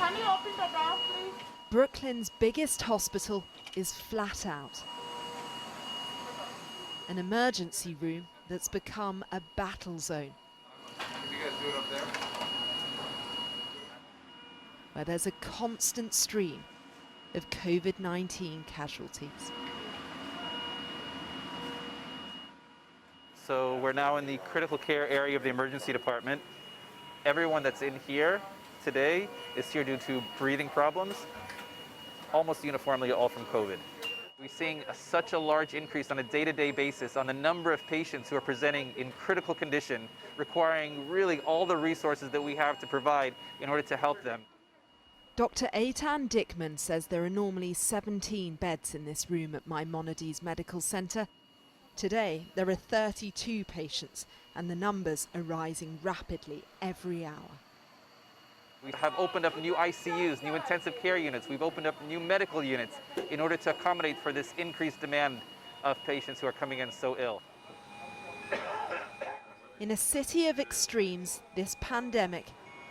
Can you open the door, please? Brooklyn's biggest hospital is flat out. An emergency room that's become a battle zone. Can you guys do it up there? Where there's a constant stream of COVID-19 casualties. So we're now in the critical care area of the emergency department. Everyone that's in here today is here due to breathing problems, almost uniformly all from COVID. We're seeing such a large increase on a day-to-day basis on the number of patients who are presenting in critical condition, requiring really all the resources that we have to provide in order to help them. Dr. Eitan Dickman says there are normally 17 beds in this room at Maimonides Medical Centre. Today, there are 32 patients, and the numbers are rising rapidly every hour. We have opened up new ICUs, new intensive care units. We've opened up new medical units in order to accommodate for this increased demand of patients who are coming in so ill. In a city of extremes, this pandemic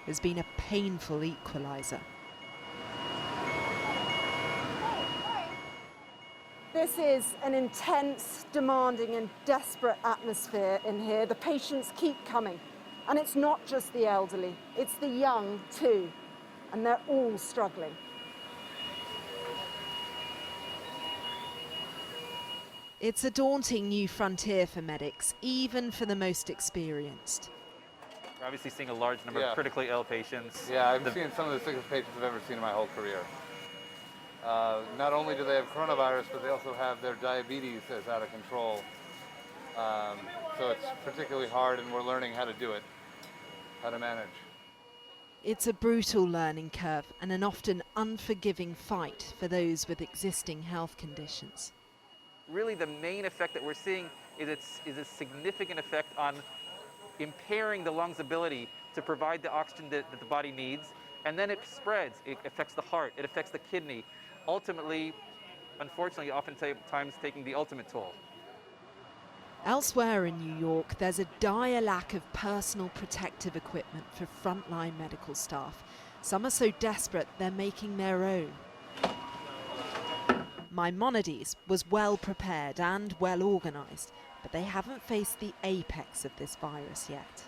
has been a painful equaliser. This is an intense, demanding and desperate atmosphere in here. The patients keep coming. And it's not just the elderly, it's the young too. And they're all struggling. It's a daunting new frontier for medics, even for the most experienced. We're obviously seeing a large number of critically ill patients. Yeah, I've seen some of the sickest patients I've ever seen in my whole career. Not only do they have coronavirus, but they also have their diabetes that's out of control. So it's particularly hard, and we're learning how to do it, how to manage. It's a brutal learning curve and an often unforgiving fight for those with existing health conditions. Really the main effect that we're seeing is a significant effect on impairing the lungs' ability to provide the oxygen that the body needs, and then it spreads. It affects the heart, it affects the kidney, ultimately, unfortunately, oftentimes taking the ultimate toll. Elsewhere in New York, there's a dire lack of personal protective equipment for frontline medical staff. Some are so desperate they're making their own. Maimonides was well prepared and well organised, but they haven't faced the apex of this virus yet.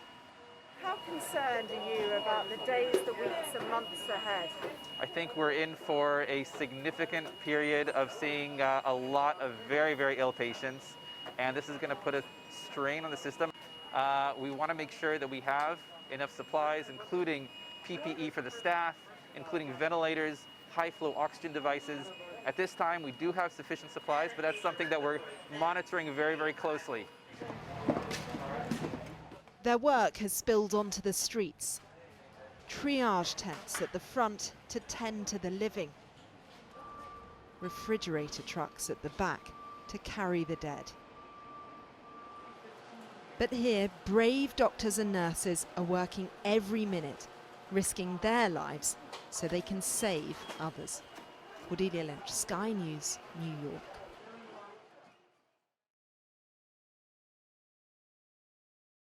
How concerned are you about the days, the weeks and months ahead? I think we're in for a significant period of seeing a lot of very, very ill patients, and this is going to put a strain on the system. We want to make sure that we have enough supplies, including PPE for the staff, including ventilators, high-flow oxygen devices. At this time, we do have sufficient supplies, but that's something that we're monitoring very, very closely. Their work has spilled onto the streets. Triage tents at the front to tend to the living. Refrigerator trucks at the back to carry the dead. But here, brave doctors and nurses are working every minute, risking their lives so they can save others. Cordelia Lynch, Sky News, New York.